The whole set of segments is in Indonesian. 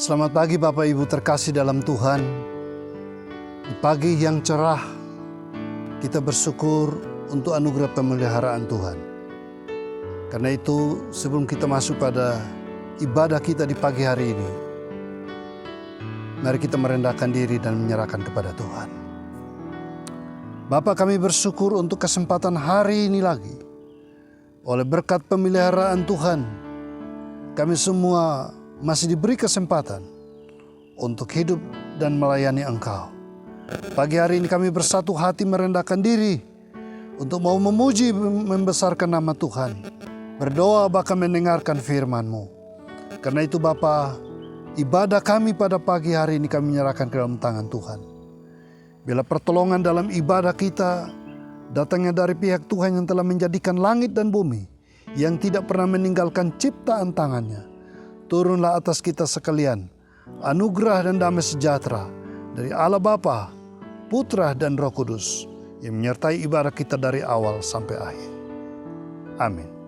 Selamat pagi Bapak Ibu terkasih dalam Tuhan. Di pagi yang cerah, kita bersyukur untuk anugerah pemeliharaan Tuhan. Karena itu sebelum kita masuk pada ibadah kita di pagi hari ini, mari kita merendahkan diri dan menyerahkan kepada Tuhan. Bapa, kami bersyukur untuk kesempatan hari ini lagi. Oleh berkat pemeliharaan Tuhan, kami semua masih diberi kesempatan untuk hidup dan melayani Engkau. Pagi hari ini kami bersatu hati merendahkan diri untuk mau memuji membesarkan nama Tuhan. Berdoa bahkan mendengarkan firman-Mu. Karena itu Bapa, ibadah kami pada pagi hari ini kami menyerahkan ke dalam tangan Tuhan. Bila pertolongan dalam ibadah kita datangnya dari pihak Tuhan yang telah menjadikan langit dan bumi, yang tidak pernah meninggalkan ciptaan tangannya, turunlah atas kita sekalian anugerah dan damai sejahtera dari Allah Bapa, Putra dan Roh Kudus yang menyertai ibadah kita dari awal sampai akhir. Amin.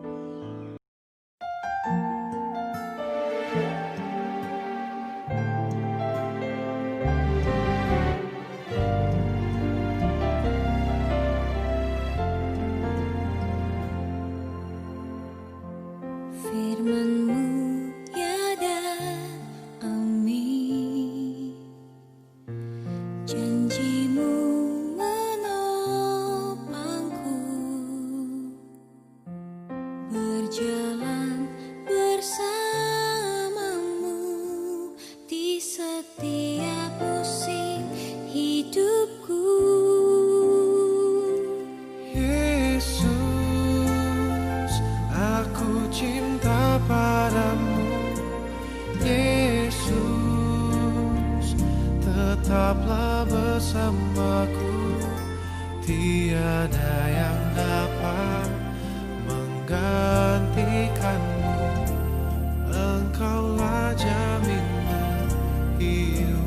Tetaplah bersamaku, tiada yang dapat menggantikanmu. Engkaulah jaminan hidupku.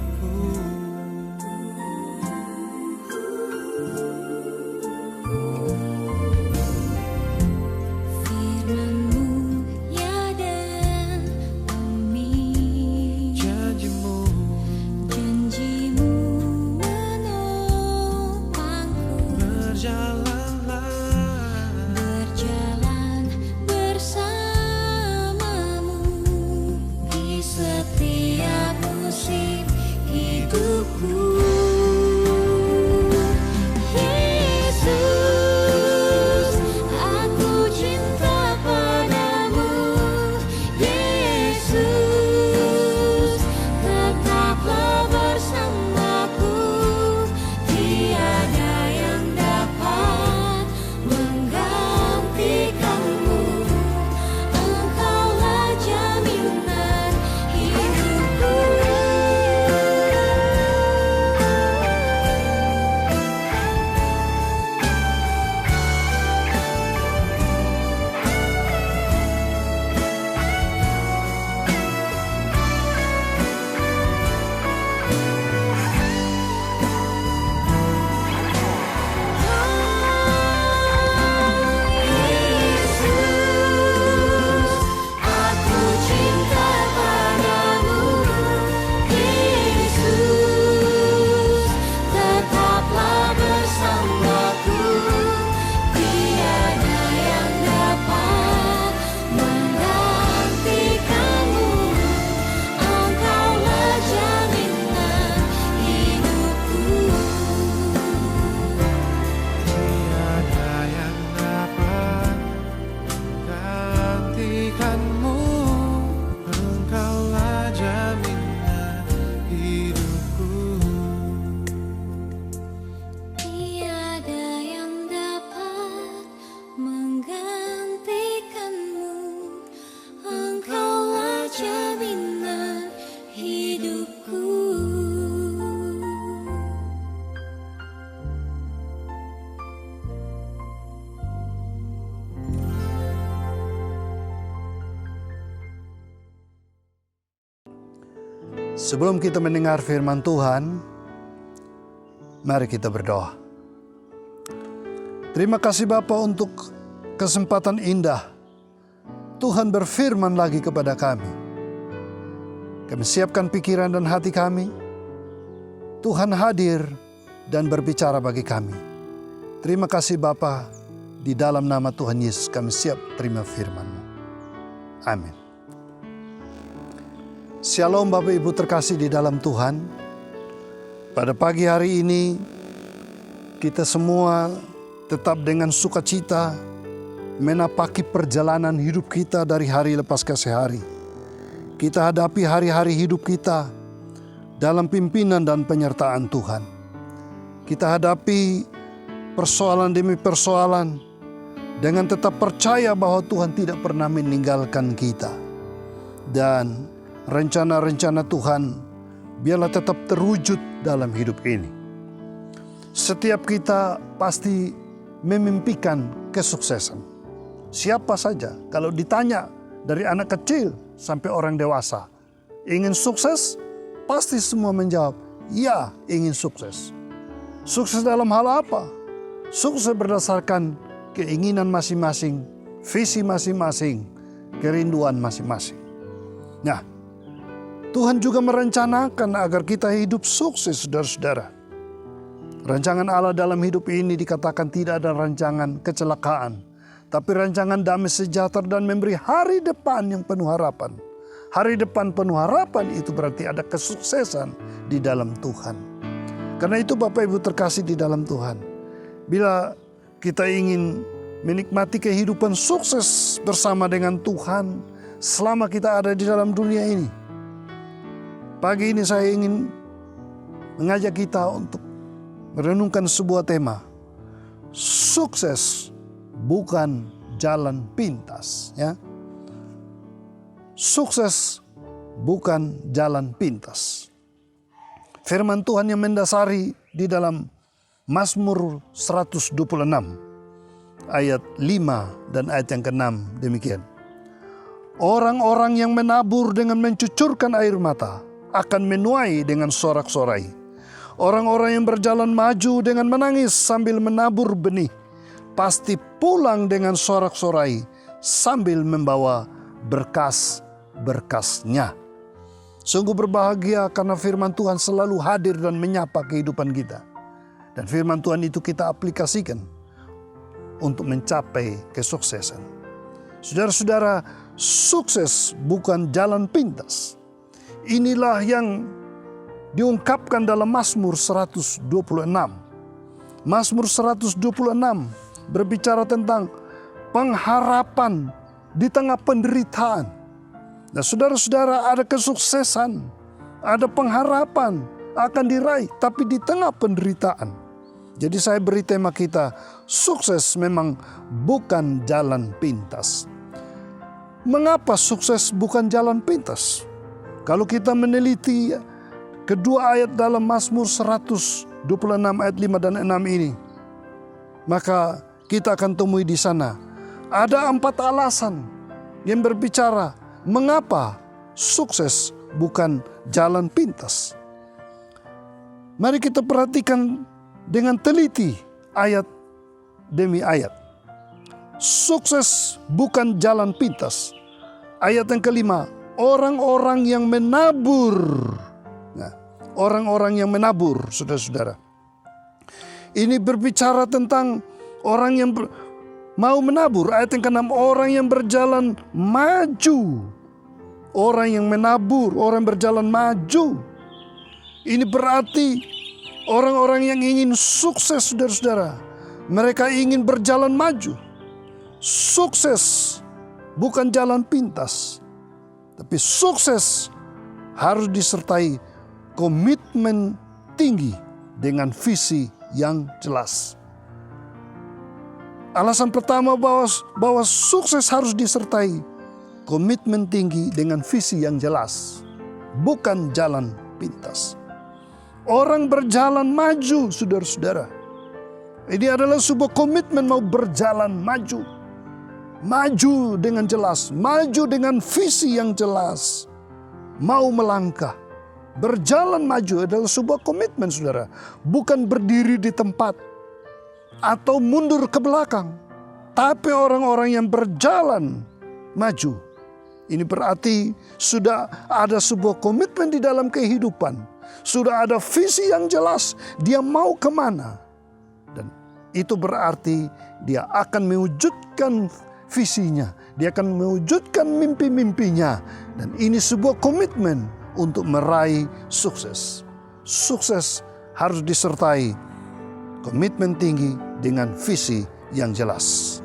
Sebelum kita mendengar firman Tuhan, mari kita berdoa. Terima kasih Bapa untuk kesempatan indah Tuhan berfirman lagi kepada kami. Kami siapkan pikiran dan hati kami. Tuhan hadir dan berbicara bagi kami. Terima kasih Bapa, di dalam nama Tuhan Yesus kami siap terima firman-Mu. Amin. Shalom Bapak Ibu terkasih di dalam Tuhan. Pada pagi hari ini kita semua tetap dengan sukacita menapaki perjalanan hidup kita dari hari lepas ke hari. Kita hadapi hari-hari hidup kita dalam pimpinan dan penyertaan Tuhan. Kita hadapi persoalan demi persoalan dengan tetap percaya bahwa Tuhan tidak pernah meninggalkan kita. Dan rencana-rencana Tuhan biarlah tetap terwujud dalam hidup ini. Setiap kita pasti memimpikan kesuksesan. Siapa saja kalau ditanya dari anak kecil sampai orang dewasa, ingin sukses? Pasti semua menjawab, ya ingin sukses. Sukses dalam hal apa? Sukses berdasarkan keinginan masing-masing, visi masing-masing, kerinduan masing-masing. Nah, Tuhan juga merencanakan agar kita hidup sukses, saudara-saudara. Rancangan Allah dalam hidup ini dikatakan tidak ada rancangan kecelakaan, tapi rancangan damai sejahtera dan memberi hari depan yang penuh harapan. Hari depan penuh harapan itu berarti ada kesuksesan di dalam Tuhan. Karena itu Bapak Ibu terkasih di dalam Tuhan, bila kita ingin menikmati kehidupan sukses bersama dengan Tuhan selama kita ada di dalam dunia ini, pagi ini saya ingin mengajak kita untuk merenungkan sebuah tema. Sukses bukan jalan pintas, ya. Sukses bukan jalan pintas. Firman Tuhan yang mendasari di dalam Mazmur 126 ayat 5 dan ayat yang ke-6 demikian. Orang-orang yang menabur dengan mencucurkan air mata akan menuai dengan sorak-sorai. Orang-orang yang berjalan maju dengan menangis sambil menabur benih pasti pulang dengan sorak-sorai sambil membawa berkas-berkasnya. Sungguh berbahagia karena firman Tuhan selalu hadir dan menyapa kehidupan kita. Dan firman Tuhan itu kita aplikasikan untuk mencapai kesuksesan. Saudara-saudara, sukses bukan jalan pintas. Inilah yang diungkapkan dalam Mazmur 126. Mazmur 126 berbicara tentang pengharapan di tengah penderitaan. Nah, saudara-saudara, ada kesuksesan, ada pengharapan akan diraih, tapi di tengah penderitaan. Jadi saya beri tema kita, sukses memang bukan jalan pintas. Mengapa sukses bukan jalan pintas? Kalau kita meneliti kedua ayat dalam Mazmur 126 ayat 5 dan 6 ini, maka kita akan temui di sana ada 4 alasan yang berbicara mengapa sukses bukan jalan pintas. Mari kita perhatikan dengan teliti ayat demi ayat. Sukses bukan jalan pintas. Ayat yang kelima, orang-orang yang menabur. Nah, orang-orang yang menabur, saudara-saudara. Ini berbicara tentang orang yang mau menabur. Ayat yang ke-6, orang yang berjalan maju. Orang yang menabur, orang berjalan maju. Ini berarti orang-orang yang ingin sukses, saudara-saudara. Mereka ingin berjalan maju. Sukses bukan jalan pintas. Tapi sukses harus disertai komitmen tinggi dengan visi yang jelas. Alasan pertama bahwa sukses harus disertai komitmen tinggi dengan visi yang jelas, bukan jalan pintas. Orang berjalan maju, saudara-saudara. Ini adalah sebuah komitmen mau berjalan maju. Maju dengan jelas, maju dengan visi yang jelas. Mau melangkah, berjalan maju adalah sebuah komitmen, saudara. Bukan berdiri di tempat atau mundur ke belakang. Tapi orang-orang yang berjalan maju Ini berarti sudah ada sebuah komitmen di dalam kehidupan. Sudah ada visi yang jelas, dia mau kemana. Dan itu berarti dia akan mewujudkan visinya. Dia akan mewujudkan mimpi-mimpinya. Dan ini sebuah komitmen untuk meraih sukses. Sukses harus disertai komitmen tinggi dengan visi yang jelas.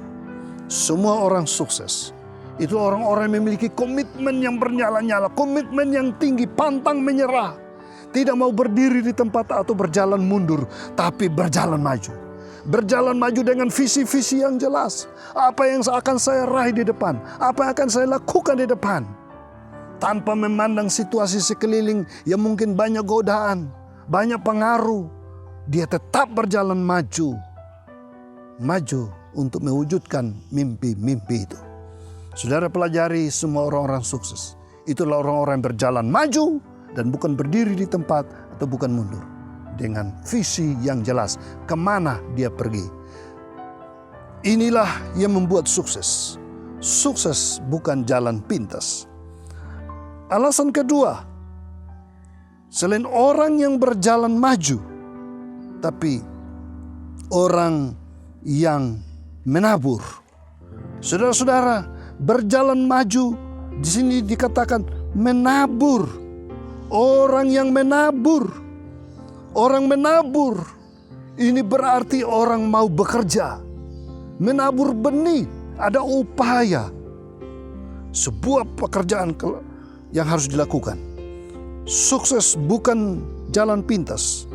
Semua orang sukses itu orang-orang yang memiliki komitmen yang bernyala-nyala, komitmen yang tinggi, pantang menyerah. Tidak mau berdiri di tempat atau berjalan mundur, tapi berjalan maju. Berjalan maju dengan visi-visi yang jelas. Apa yang akan saya raih di depan, apa yang akan saya lakukan di depan. Tanpa memandang situasi sekeliling yang mungkin banyak godaan, banyak pengaruh. Dia tetap berjalan maju. Maju untuk mewujudkan mimpi-mimpi itu. Saudara pelajari semua orang-orang sukses. Itulah orang-orang yang berjalan maju dan bukan berdiri di tempat atau bukan mundur. Dengan visi yang jelas kemana dia pergi. Inilah yang membuat sukses. Sukses bukan jalan pintas. Alasan kedua, selain orang yang berjalan maju, tapi orang yang menabur. Saudara-saudara, berjalan maju di sini dikatakan menabur. Orang yang menabur. Orang menabur. Ini berarti orang mau bekerja. Menabur benih, ada upaya. Sebuah pekerjaan yang harus dilakukan. Sukses bukan jalan pintas.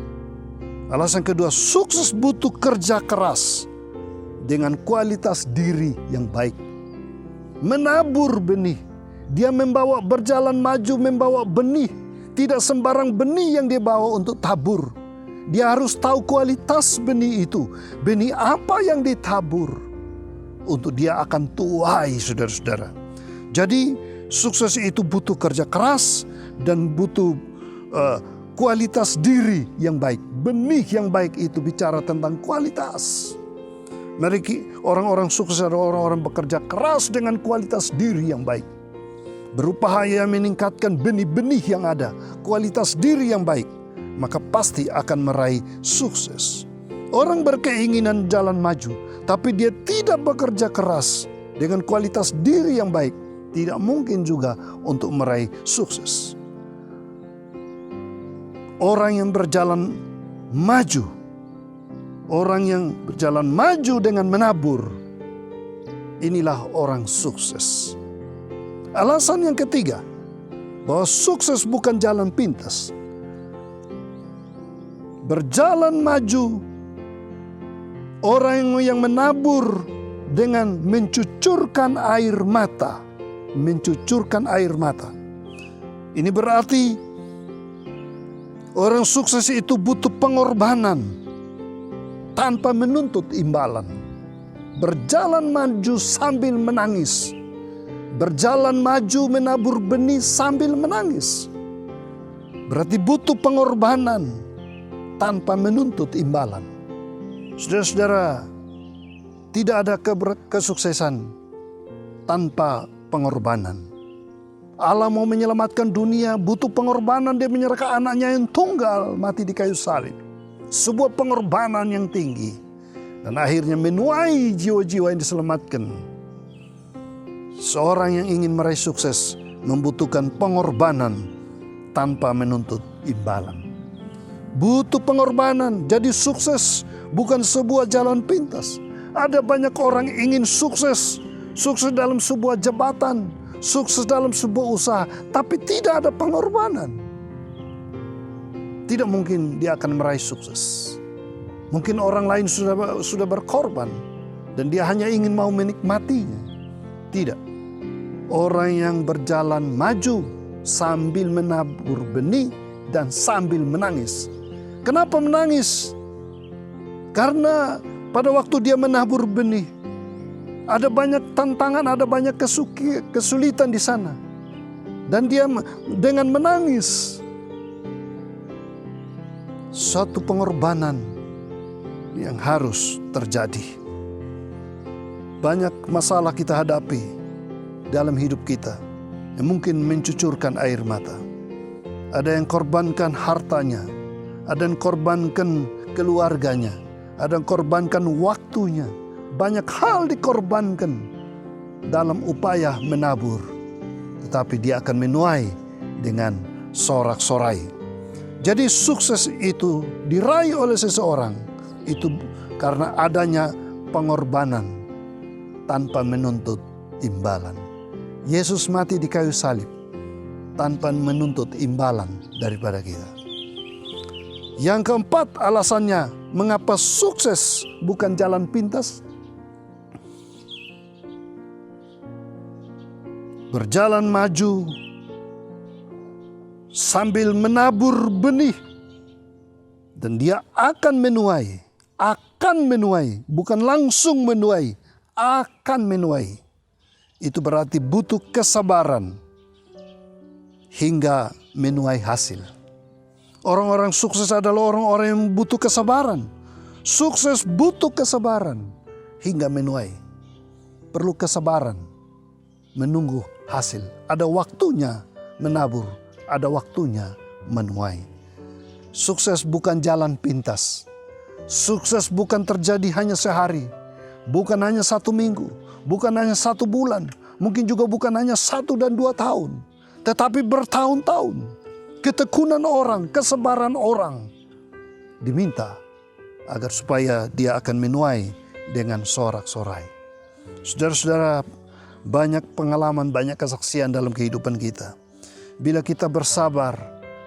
Alasan kedua, sukses butuh kerja keras dengan kualitas diri yang baik. Menabur benih. Dia berjalan maju membawa benih. Tidak sembarang benih yang dia bawa untuk tabur. Dia harus tahu kualitas benih itu. Benih apa yang ditabur. Untuk dia akan tuai, saudara-saudara. Jadi sukses itu butuh kerja keras dan butuh kualitas diri yang baik. Benih yang baik itu bicara tentang kualitas. Mereka orang-orang sukses adalah orang-orang bekerja keras dengan kualitas diri yang baik. Berupaya meningkatkan benih-benih yang ada, kualitas diri yang baik, maka pasti akan meraih sukses. Orang berkeinginan jalan maju, tapi dia tidak bekerja keras dengan kualitas diri yang baik, tidak mungkin juga untuk meraih sukses. Orang yang berjalan maju, orang yang berjalan maju dengan menabur, inilah orang sukses. Alasan yang ketiga, bahwa sukses bukan jalan pintas. Berjalan maju, orang yang menabur dengan mencucurkan air mata. Mencucurkan air mata. Ini berarti orang sukses itu butuh pengorbanan tanpa menuntut imbalan. Berjalan maju sambil menangis. Berjalan maju menabur benih sambil menangis. Berarti butuh pengorbanan tanpa menuntut imbalan. Saudara-saudara, tidak ada kesuksesan tanpa pengorbanan. Allah mau menyelamatkan dunia, butuh pengorbanan. Dia menyerahkan anaknya yang tunggal mati di kayu salib. Sebuah pengorbanan yang tinggi. Dan akhirnya menuai jiwa-jiwa yang diselamatkan. Seorang yang ingin meraih sukses membutuhkan pengorbanan tanpa menuntut imbalan. Butuh pengorbanan, jadi sukses bukan sebuah jalan pintas. Ada banyak orang ingin sukses, sukses dalam sebuah jabatan, sukses dalam sebuah usaha, tapi tidak ada pengorbanan. Tidak mungkin dia akan meraih sukses. Mungkin orang lain sudah berkorban dan dia hanya ingin mau menikmatinya. Tidak. Orang yang berjalan maju sambil menabur benih dan sambil menangis. Kenapa menangis? Karena pada waktu dia menabur benih, ada banyak tantangan, ada banyak kesulitan di sana. Dan dia dengan menangis, suatu pengorbanan yang harus terjadi. Banyak masalah kita hadapi dalam hidup kita. yang mungkin mencucurkan air mata. Ada yang korbankan hartanya, ada yang korbankan keluarganya, ada yang korbankan waktunya. Banyak hal dikorbankan dalam upaya menabur, tetapi dia akan menuai dengan sorak-sorai. Jadi sukses itu diraih oleh seseorang itu karena adanya pengorbanan tanpa menuntut imbalan. Yesus mati di kayu salib tanpa menuntut imbalan daripada kita. Yang keempat, alasannya mengapa sukses bukan jalan pintas. Berjalan maju sambil menabur benih, dan dia akan menuai, bukan langsung menuai, akan menuai. Itu berarti butuh kesabaran hingga menuai hasil. Orang-orang sukses adalah orang-orang yang butuh kesabaran. Sukses butuh kesabaran hingga menuai. Perlu kesabaran menunggu hasil. Ada waktunya menabur, ada waktunya menuai. Sukses bukan jalan pintas. Sukses bukan terjadi hanya sehari, bukan hanya 1 minggu, bukan hanya 1 bulan, mungkin juga bukan hanya 1 dan 2 tahun, tetapi bertahun-tahun. Ketekunan orang, kesabaran orang diminta agar supaya dia akan menuai dengan sorak-sorai. Saudara-saudara, banyak pengalaman, banyak kesaksian dalam kehidupan kita. Bila kita bersabar,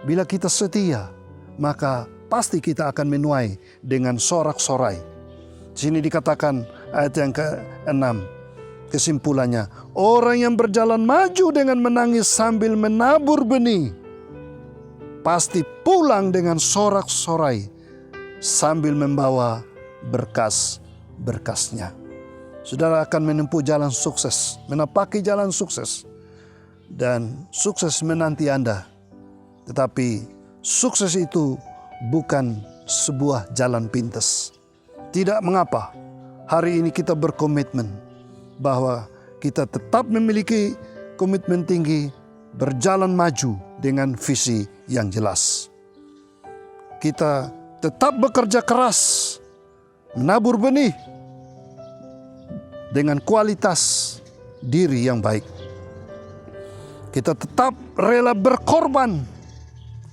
bila kita setia, maka pasti kita akan menuai dengan sorak-sorai. Sini dikatakan ayat yang ke-6, kesimpulannya, orang yang berjalan maju dengan menangis sambil menabur benih, pasti pulang dengan sorak-sorai sambil membawa berkas-berkasnya. Saudara akan menempuh jalan sukses, menapaki jalan sukses, dan sukses menanti Anda. Tetapi sukses itu bukan sebuah jalan pintas. Tidak mengapa hari ini kita berkomitmen bahwa kita tetap memiliki komitmen tinggi, berjalan maju dengan visi yang jelas. Kita tetap bekerja keras, menabur benih dengan kualitas diri yang baik. Kita tetap rela berkorban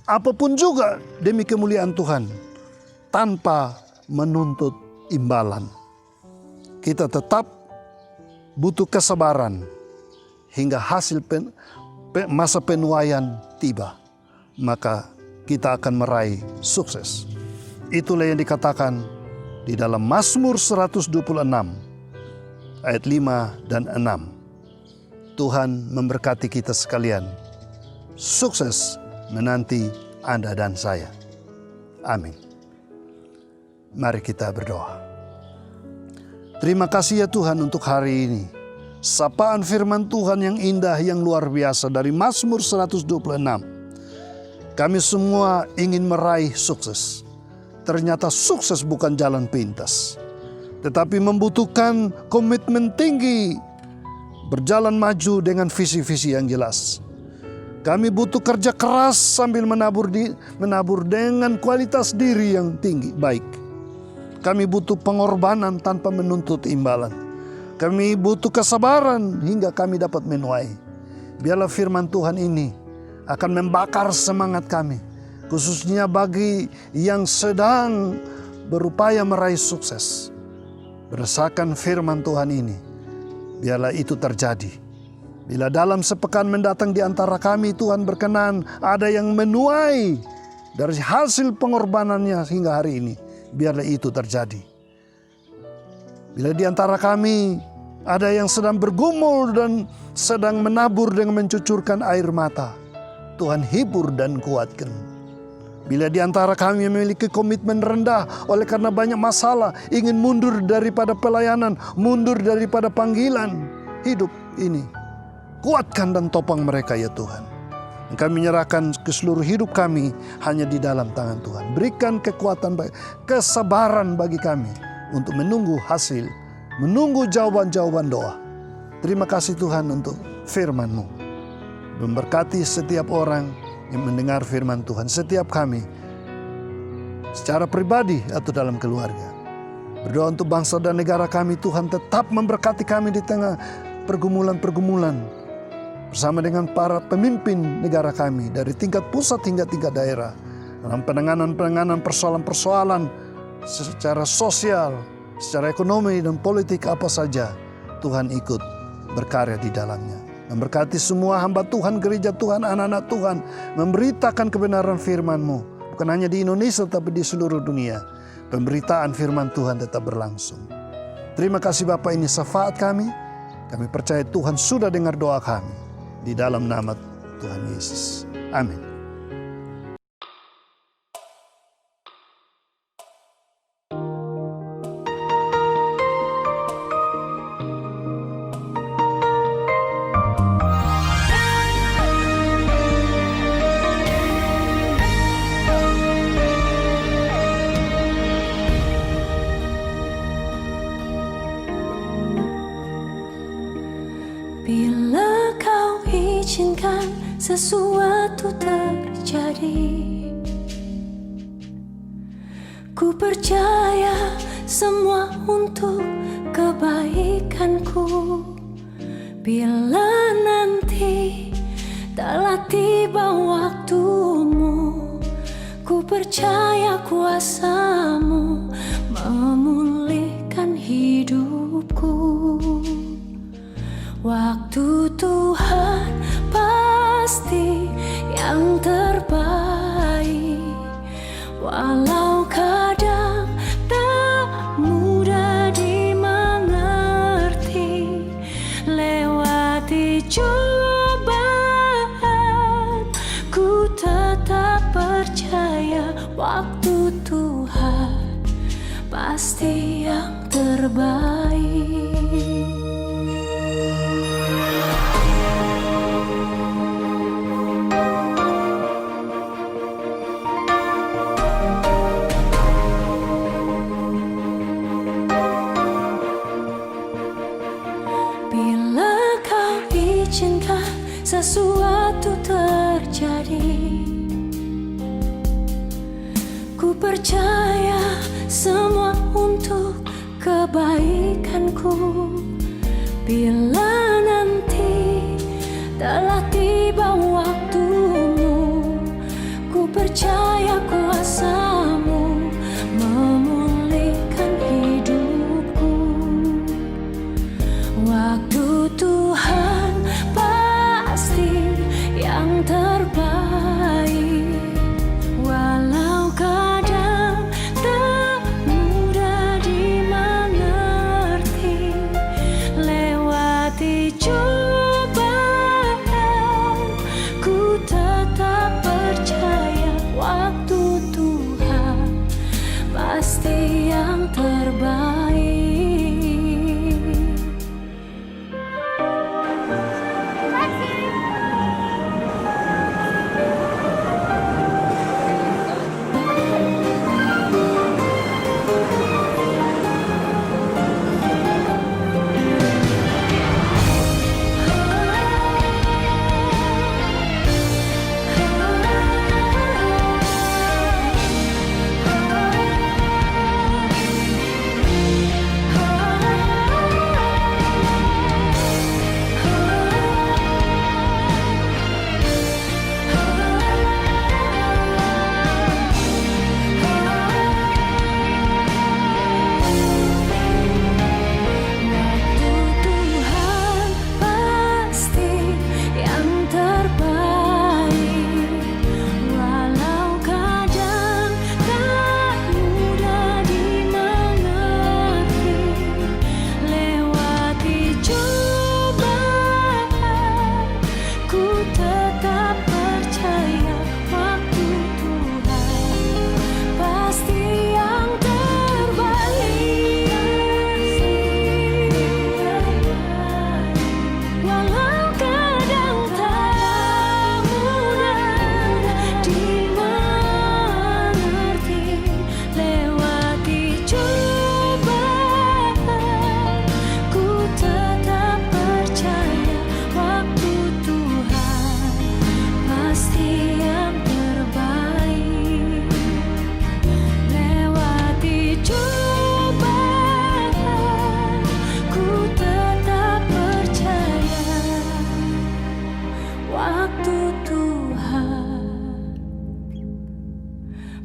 apapun juga demi kemuliaan Tuhan tanpa menuntut imbalan. Kita tetap butuh kesabaran hingga hasil masa penuaian tiba, maka kita akan meraih sukses. Itulah yang dikatakan di dalam Mazmur 126 ayat 5 dan 6. Tuhan memberkati kita sekalian. Sukses menanti Anda dan saya. Amin. Mari kita berdoa. Terima kasih ya Tuhan untuk hari ini. Sapaan firman Tuhan yang indah, yang luar biasa dari Mazmur 126. Kami semua ingin meraih sukses. Ternyata sukses bukan jalan pintas, tetapi membutuhkan komitmen tinggi, berjalan maju dengan visi-visi yang jelas. Kami butuh kerja keras sambil menabur dengan kualitas diri yang tinggi, baik. Kami butuh pengorbanan tanpa menuntut imbalan. Kami butuh kesabaran hingga kami dapat menuai. Biarlah firman Tuhan ini akan membakar semangat kami, khususnya bagi yang sedang berupaya meraih sukses. Berdasarkan firman Tuhan ini, biarlah itu terjadi. Bila dalam sepekan mendatang di antara kami Tuhan berkenan ada yang menuai dari hasil pengorbanannya hingga hari ini, biarlah itu terjadi. Bila di antara kami ada yang sedang bergumul dan sedang menabur dengan mencucurkan air mata, Tuhan hibur dan kuatkan. Bila di antara kami memiliki komitmen rendah oleh karena banyak masalah, ingin mundur daripada pelayanan, mundur daripada panggilan hidup ini, kuatkan dan topang mereka ya Tuhan. Kami menyerahkan ke seluruh hidup kami hanya di dalam tangan Tuhan. Berikan kekuatan, kesabaran bagi kami untuk menunggu hasil, menunggu jawaban-jawaban doa. Terima kasih Tuhan untuk firman-Mu. Memberkati setiap orang yang mendengar firman Tuhan, setiap kami, secara pribadi atau dalam keluarga. Berdoa untuk bangsa dan negara kami, Tuhan tetap memberkati kami di tengah pergumulan-pergumulan. Bersama dengan para pemimpin negara kami, dari tingkat pusat hingga tingkat daerah. Dalam penanganan persoalan-persoalan secara sosial, secara ekonomi dan politik apa saja, Tuhan ikut berkarya di dalamnya. Memberkati semua hamba Tuhan, gereja Tuhan, anak-anak Tuhan, memberitakan kebenaran firman-Mu. Bukan hanya di Indonesia, tapi di seluruh dunia. Pemberitaan firman Tuhan tetap berlangsung. Terima kasih Bapak, ini syafaat kami. Kami percaya Tuhan sudah dengar doa kami. Di dalam nama Tuhan Yesus. Amin. Bila kau izinkan sesuatu terjadi, ku percaya semua untuk kebaikanku. Bila nanti telah tiba waktumu, ku percaya kuasa-Mu memulihkan hidupku. Waktu Tuhan pasti yang terbaik, walau kadang tak mudah dimengerti. Lewati cobaan, ku tetap percaya waktu Tuhan pasti yang terbaik. Sesuatu terjadi, ku percaya semua untuk kebaikanku. Bila nanti telah tiba waktumu, ku percaya kuasa-Mu memulihkan hidupku. Waktu Tuhan yang terbaik, walau kadang tak mudah dimengerti. Lewati cobaan, ku tetap percaya waktu Tuhan pasti yang terbaik.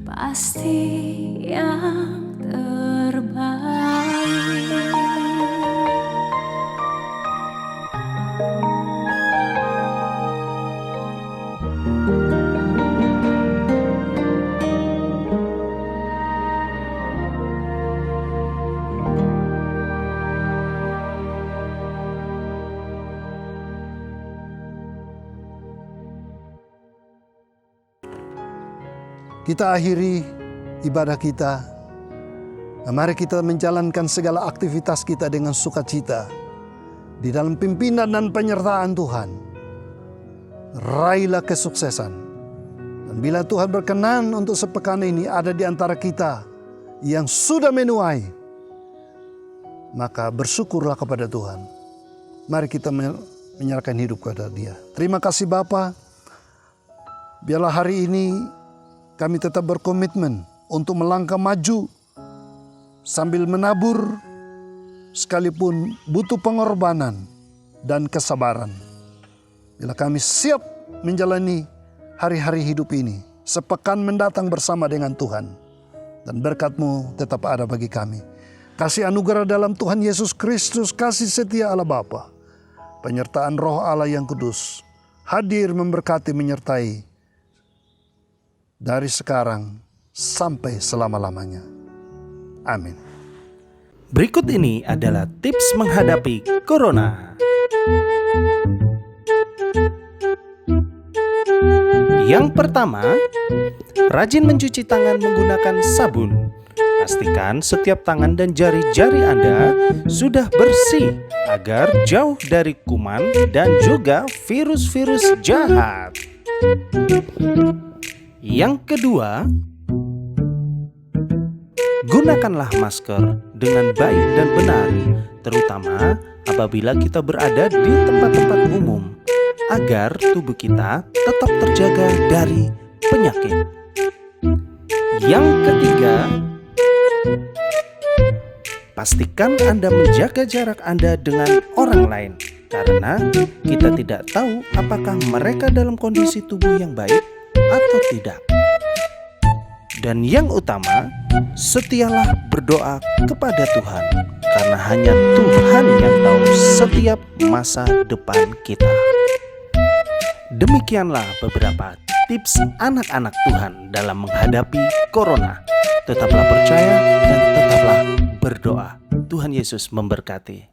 pasti yang terbaik. Kita akhiri ibadah kita. Mari kita menjalankan segala aktivitas kita dengan sukacita di dalam pimpinan dan penyertaan Tuhan. Raihlah kesuksesan. Dan bila Tuhan berkenan untuk sepekan ini ada di antara kita yang sudah menuai, maka bersyukurlah kepada Tuhan. Mari kita menyerahkan hidup kepada Dia. Terima kasih Bapa. Biarlah hari ini kami tetap berkomitmen untuk melangkah maju sambil menabur sekalipun butuh pengorbanan dan kesabaran. Bila kami siap menjalani hari-hari hidup ini, sepekan mendatang bersama dengan Tuhan, dan berkat-Mu tetap ada bagi kami. Kasih anugerah dalam Tuhan Yesus Kristus, kasih setia Allah Bapa, penyertaan Roh Allah yang kudus, hadir memberkati menyertai dari sekarang sampai selama-lamanya. Amin. Berikut ini adalah tips menghadapi Corona. Yang pertama, rajin mencuci tangan menggunakan sabun. Pastikan setiap tangan dan jari-jari Anda sudah bersih agar jauh dari kuman dan juga virus-virus jahat. Yang kedua, gunakanlah masker dengan baik dan benar, terutama apabila kita berada di tempat-tempat umum, agar tubuh kita tetap terjaga dari penyakit. Yang ketiga, pastikan Anda menjaga jarak Anda dengan orang lain, karena kita tidak tahu apakah mereka dalam kondisi tubuh yang baik atau tidak. Dan yang utama, setialah berdoa kepada Tuhan, karena hanya Tuhan yang tahu setiap masa depan kita. Demikianlah beberapa tips anak-anak Tuhan dalam menghadapi Corona. Tetaplah percaya dan tetaplah berdoa. Tuhan Yesus memberkati.